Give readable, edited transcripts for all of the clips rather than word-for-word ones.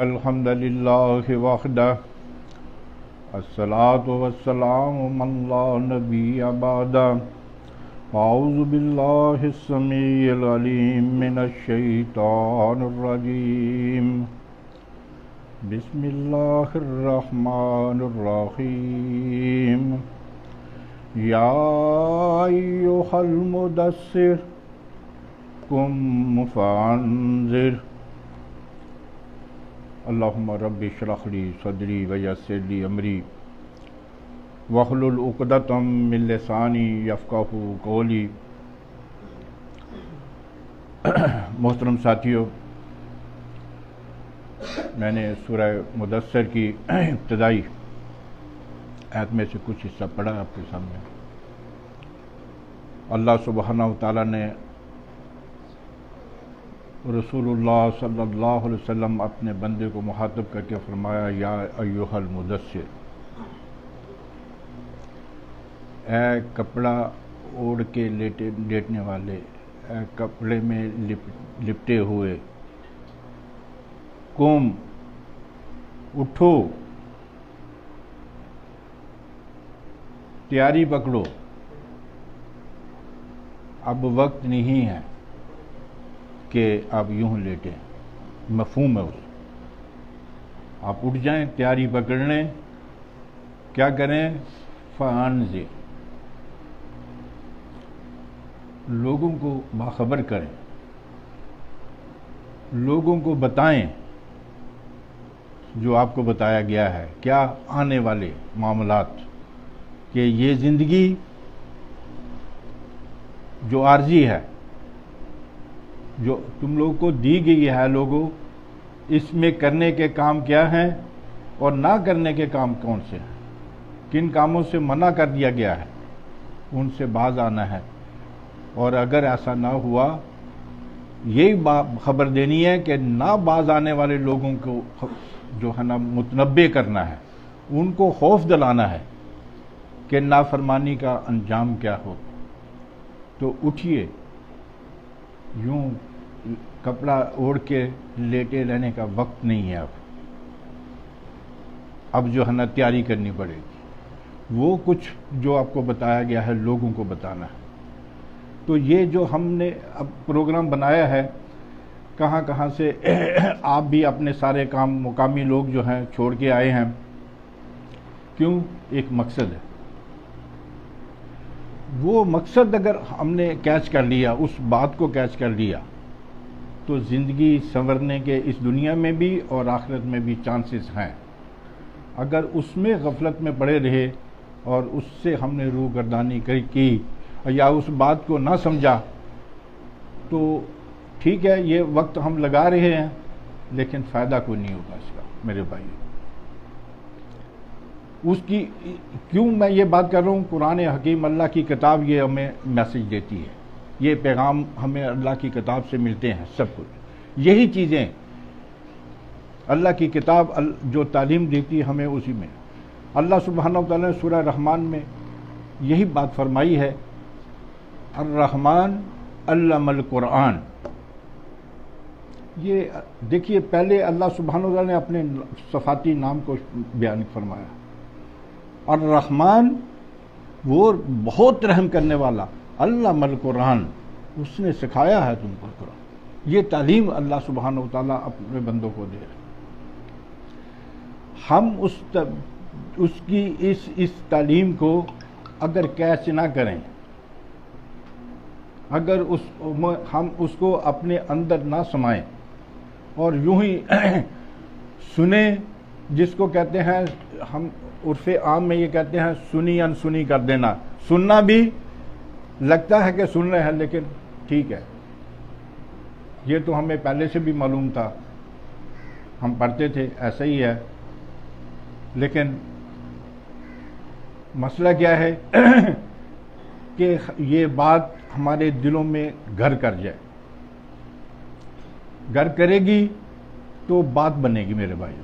الحمد لله وحده الصلاة والسلام من لا نبي بعده أعوذ بالله السميع العليم من الشيطان الرجيم بسم الله الرحمن الرحيم يا أيها المدثر قم فأنذر اللہم رب اشرح لی صدری ویسر لی امری واحلل عقدۃ من لسانی یفقہوا قولی۔ محترم ساتھیو، میں نے سورہ مدثر کی ابتدائی آیت میں سے کچھ حصہ پڑھا آپ کے سامنے۔ اللہ سبحانہ وتعالیٰ نے رسول اللہ صلی اللہ علیہ وسلم اپنے بندے کو مخاطب کر کے فرمایا، یا ایھا المدثر، اے کپڑا اوڑھ کے لیٹنے والے، اے کپڑے میں لپٹے ہوئے، قم، اٹھو، تیاری پکڑو، اب وقت نہیں ہے کہ آپ یوں لیٹیں۔ مفہوم ہے اس، آپ اٹھ جائیں، تیاری پکڑنے، کیا کریں؟ فانذر، لوگوں کو باخبر کریں، لوگوں کو بتائیں جو آپ کو بتایا گیا ہے، کیا آنے والے معاملات، کہ یہ زندگی جو عارضی ہے، جو تم لوگوں کو دی گئی ہے، لوگوں، اس میں کرنے کے کام کیا ہیں اور نہ کرنے کے کام کون سے ہیں، کن کاموں سے منع کر دیا گیا ہے، ان سے باز آنا ہے، اور اگر ایسا نہ ہوا یہی خبر دینی ہے کہ نہ باز آنے والے لوگوں کو جو ہے نا متنبع کرنا ہے، ان کو خوف دلانا ہے کہ نافرمانی کا انجام کیا ہو۔ تو اٹھیے، یوں کپڑا اوڑھ کے لیٹے رہنے کا وقت نہیں ہے، اب جو ہے نا تیاری کرنی پڑے گی، وہ کچھ جو آپ کو بتایا گیا ہے لوگوں کو بتانا ہے۔ تو یہ جو ہم نے اب پروگرام بنایا ہے، کہاں کہاں سے آپ بھی اپنے سارے کام مقامی لوگ جو ہیں چھوڑ کے آئے ہیں، کیوں؟ ایک مقصد ہے۔ وہ مقصد اگر ہم نے کیچ کر لیا، اس بات کو کیچ کر لیا، تو زندگی سنورنے کے اس دنیا میں بھی اور آخرت میں بھی چانسز ہیں۔ اگر اس میں غفلت میں پڑے رہے اور اس سے ہم نے روگردانی کی یا اس بات کو نہ سمجھا، تو ٹھیک ہے، یہ وقت ہم لگا رہے ہیں لیکن فائدہ کوئی نہیں ہوگا اس کا، میرے بھائی۔ اس کی کیوں میں یہ بات کر رہا ہوں؟ قرآن حکیم، اللہ کی کتاب، یہ ہمیں میسج دیتی ہے، یہ پیغام ہمیں اللہ کی کتاب سے ملتے ہیں، سب کچھ یہی چیزیں اللہ کی کتاب جو تعلیم دیتی ہے ہمیں، اسی میں اللہ سبحانہ وتعالی نے سورہ رحمان میں یہی بات فرمائی ہے، الرحمن علم القرآن۔ یہ دیکھیے، پہلے اللہ سبحانہ وتعالی نے اپنے صفاتی نام کو بیان فرمایا، الرحمن، وہ بہت رحم کرنے والا، علم القرآن، اس نے سکھایا ہے تم کو قرآن۔ یہ تعلیم اللہ سبحانہ وتعالیٰ اپنے بندوں کو دے رہے ہیں۔ ہم اس کی اس تعلیم کو اگر کیچ نہ کریں، اگر ہم اس کو اپنے اندر نہ سمائیں اور یوں ہی سنیں، جس کو کہتے ہیں ہم عرف عام میں یہ کہتے ہیں سنی انسنی کر دینا، سننا بھی لگتا ہے کہ سن رہے ہیں لیکن ٹھیک ہے، یہ تو ہمیں پہلے سے بھی معلوم تھا، ہم پڑھتے تھے، ایسا ہی ہے، لیکن مسئلہ کیا ہے کہ یہ بات ہمارے دلوں میں گھر کر جائے، گھر کرے گی تو بات بنے گی، میرے بھائی۔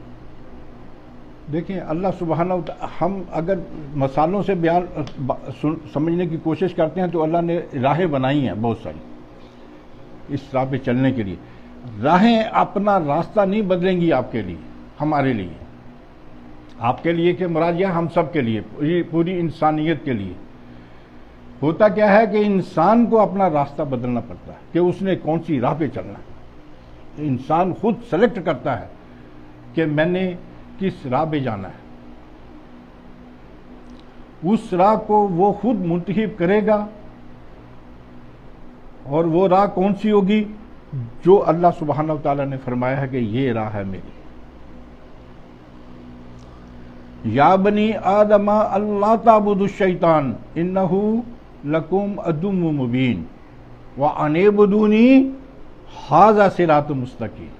دیکھیں، اللہ سبحانہ وتعالی، ہم اگر مثالوں سے بیان سمجھنے کی کوشش کرتے ہیں تو اللہ نے راہیں بنائی ہیں بہت ساری اس راہ پہ چلنے کے لیے، راہیں اپنا راستہ نہیں بدلیں گی آپ کے لیے، ہمارے لیے، آپ کے لیے کہ مراد یہ ہم سب کے لیے، پوری انسانیت کے لیے۔ ہوتا کیا ہے کہ انسان کو اپنا راستہ بدلنا پڑتا ہے کہ اس نے کون سی راہ پہ چلنا ہے۔ انسان خود سلیکٹ کرتا ہے کہ میں نے کس راہ پہ جانا ہے، اس راہ کو وہ خود منتخب کرے گا، اور وہ راہ کون سی ہوگی؟ جو اللہ سبحانہ وتعالیٰ نے فرمایا ہے کہ یہ راہ ہے میری۔ یا بنی آدم اللہ تعبدوا الشیطان انہ لکم عدو مبین وان اعبدونی ھذا صراط مستقیم۔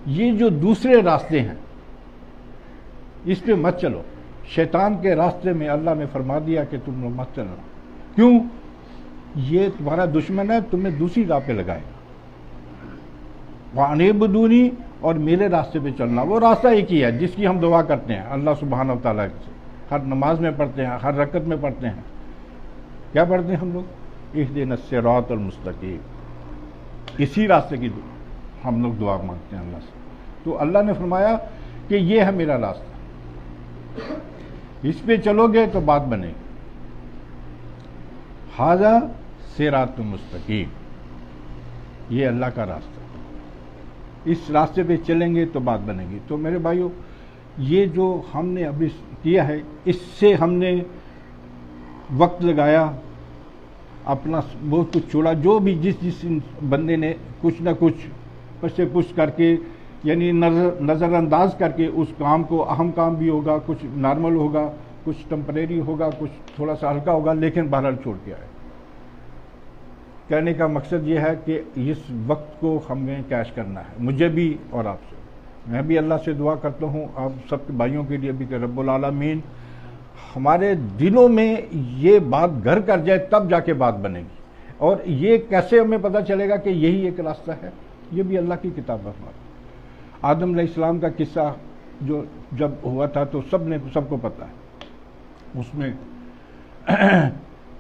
یہ جو دوسرے راستے ہیں اس پہ مت چلو، شیطان کے راستے میں اللہ نے فرما دیا کہ تم لوگ مت چلو۔ کیوں؟ یہ تمہارا دشمن ہے، تمہیں دوسری راہ پہ لگائے گا۔ وان اعبدونی، اور میرے راستے پہ چلنا، وہ راستہ ایک ہی ہے جس کی ہم دعا کرتے ہیں اللہ سبحانہ وتعالیٰ سے، ہر نماز میں پڑھتے ہیں، ہر رکعت میں پڑھتے ہیں۔ کیا پڑھتے ہیں ہم لوگ؟ اہدنا الصراط المستقیم۔ اسی راستے کی ہم لوگ دعا مانگتے ہیں اللہ سے۔ تو اللہ نے فرمایا کہ یہ ہے میرا راستہ، اس پہ چلو گے تو بات بنے گی۔ ھذا صراط مستقیم، یہ اللہ کا راستہ، اس راستے پہ چلیں گے تو بات بنے گی۔ تو میرے بھائیو، یہ جو ہم نے ابھی کیا ہے، اس سے ہم نے وقت لگایا، اپنا بہت کچھ چھوڑا، جو بھی جس بندے نے کچھ نہ کچھ پس پش کر کے، یعنی نظر انداز کر کے اس کام کو، اہم کام بھی ہوگا، کچھ نارمل ہوگا، کچھ ٹمپریری ہوگا، کچھ تھوڑا سا ہلکا ہوگا، لیکن بہرحال چھوڑ کے آئے۔ کہنے کا مقصد یہ ہے کہ اس وقت کو ہمیں کیش کرنا ہے، مجھے بھی اور آپ سے۔ میں بھی اللہ سے دعا کرتا ہوں آپ سب کے بھائیوں کے لیے بھی کہ رب العالمین ہمارے دلوں میں یہ بات گھر کر جائے، تب جا کے بات بنے گی۔ اور یہ کیسے ہمیں پتہ چلے گا کہ یہی ایک راستہ ہے؟ یہ بھی اللہ کی کتاب ہے ہماری۔ آدم علیہ السلام کا قصہ جو جب ہوا تھا تو سب کو پتہ ہے۔ اس میں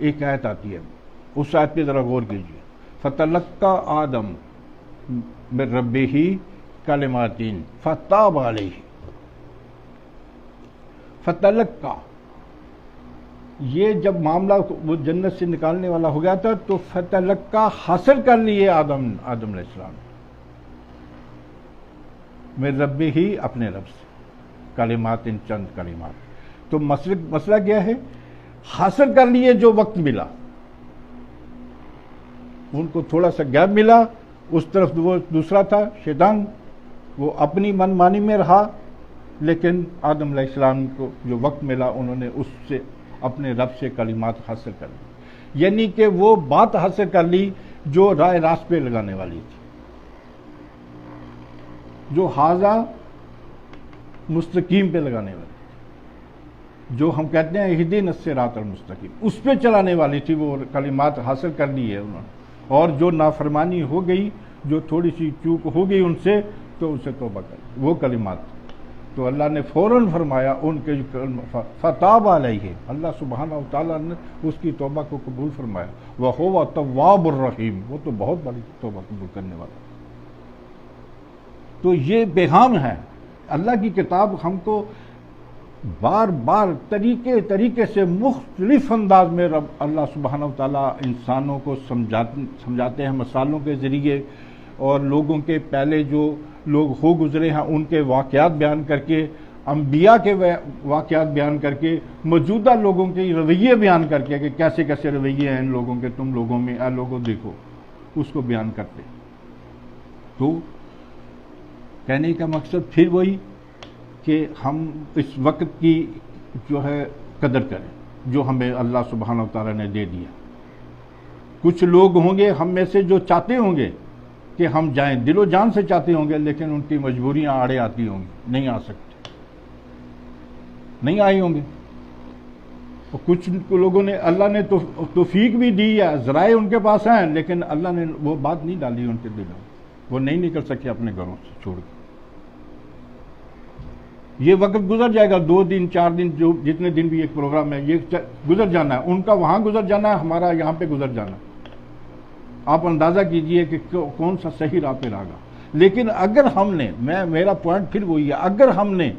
ایک آیت آتی ہے، اس آیت پہ ذرا غور کیجیے۔ فتلقى آدم من ربہ کلمات فتاب علیہ۔ فتلقى، یہ جب معاملہ وہ جنت سے نکالنے والا ہو گیا تھا تو فتلقى حاصل کر لیے آدم علیہ السلام من ربہ ہی، اپنے رب سے، کلمات، چند کلمات۔ تو مسئلہ کیا ہے؟ حاصل کر لیے جو وقت ملا، ان کو تھوڑا سا گیپ ملا، اس طرف وہ دوسرا تھا شیطان، وہ اپنی من مانی میں رہا، لیکن آدم علیہ السلام کو جو وقت ملا انہوں نے اس سے اپنے رب سے کلمات حاصل کر لی، یعنی کہ وہ بات حاصل کر لی جو راہ راست پہ لگانے والی تھی، جو ھذا مستقیم پہ لگانے والی تھی، جو ہم کہتے ہیں اہدنا الصراط المستقیم، اس پہ چلانے والی تھی، وہ کلمات حاصل کر لی ہے انہوں نے۔ اور جو نافرمانی ہو گئی، جو تھوڑی سی چوک ہو گئی ان سے، تو اسے توبہ کر، وہ کلمات۔ تو اللہ نے فوراً فرمایا ان کے فتاب علیہ، اللہ سبحانہ وتعالیٰ نے اس کی توبہ کو قبول فرمایا۔ وَهُوَ التَّوَّابُ الرَّحِيمُ، وہ تو بہت بڑی توبہ قبول کرنے والا۔ تو یہ پیغام ہے اللہ کی کتاب، ہم کو بار بار طریقے سے مختلف انداز میں اللہ سبحانہ وتعالیٰ انسانوں کو سمجھاتے ہیں مثالوں کے ذریعے، اور لوگوں کے پہلے جو لوگ ہو گزرے ہیں ان کے واقعات بیان کر کے، انبیاء کے واقعات بیان کر کے، موجودہ لوگوں کے رویے بیان کر کے کہ کیسے کیسے رویے ہیں ان لوگوں کے تم لوگوں میں، اے لوگوں دیکھو، اس کو بیان کرتے۔ تو کہنے کا مقصد پھر وہی کہ ہم اس وقت کی جو ہے قدر کریں جو ہمیں اللہ سبحانہ وتعالیٰ نے دے دیا۔ کچھ لوگ ہوں گے ہم میں سے جو چاہتے ہوں گے کہ ہم جائیں، دل و جان سے چاہتے ہوں گے، لیکن ان کی مجبوریاں آڑے آتی ہوں گی، نہیں آ سکتے، نہیں آئے ہوں گے۔ اور کچھ لوگوں نے اللہ نے توفیق بھی دی ہے، ذرائع ان کے پاس ہیں، لیکن اللہ نے وہ بات نہیں ڈالی ان کے دلوں میں، وہ نہیں نکل سکے اپنے گھروں سے چھوڑ کے۔ یہ وقت گزر جائے گا، 2 دن 4 دن، جو جتنے دن بھی ایک پروگرام ہے، یہ گزر جانا ہے، ان کا وہاں گزر جانا ہے، ہمارا یہاں پہ گزر جانا ہے۔ آپ اندازہ کیجئے کہ کون سا صحیح راہ پہ لاگا. لیکن اگر ہم نے، میرا پوائنٹ پھر وہی ہے، اگر ہم نے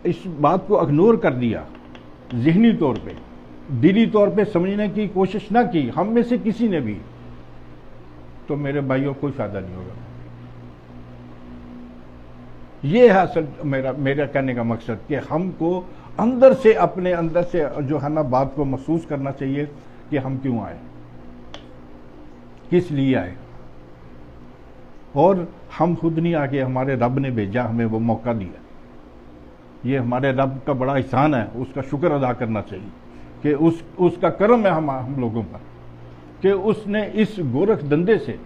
اس بات کو اگنور کر دیا، ذہنی طور پہ، دلی طور پہ سمجھنے کی کوشش نہ کی ہم میں سے کسی نے بھی، تو میرے بھائیوں کوئی فائدہ نہیں ہوگا. یہ ہے اصل میرا کہنے کا مقصد، کہ ہم کو اندر سے، اپنے اندر سے جو ہے نا بات کو محسوس کرنا چاہیے کہ ہم کیوں آئے، کس لیے آئے. اور ہم خود نہیں آگے، ہمارے رب نے بھیجا، ہمیں وہ موقع دیا. یہ ہمارے رب کا بڑا احسان ہے، اس کا شکر ادا کرنا چاہیے کہ اس کا کرم ہے ہم لوگوں پر، کہ اس نے اس گورکھ دندے سے،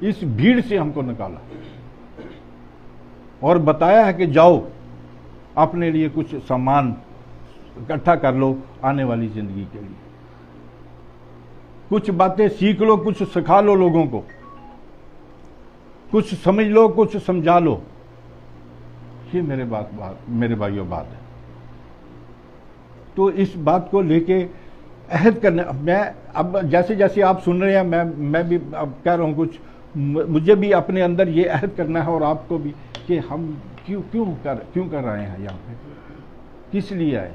اس بھیڑ سے ہم کو نکالا اور بتایا ہے کہ جاؤ اپنے لیے کچھ سامان اکٹھا کر لو آنے والی زندگی کے لیے، کچھ باتیں سیکھ لو، کچھ سکھا لو لوگوں کو، کچھ سمجھ لو، کچھ سمجھا لو. یہ میرے بھائیوں بات ہے. تو اس بات کو لے کے عہد کرنے، میں اب جیسے جیسے آپ سن رہے ہیں، میں بھی اب کہہ رہا ہوں کچھ، مجھے بھی اپنے اندر یہ عہد کرنا ہے، اور آپ کو بھی، کہ ہم کیوں کر رہے ہیں یہاں پہ، کس لیے آئے.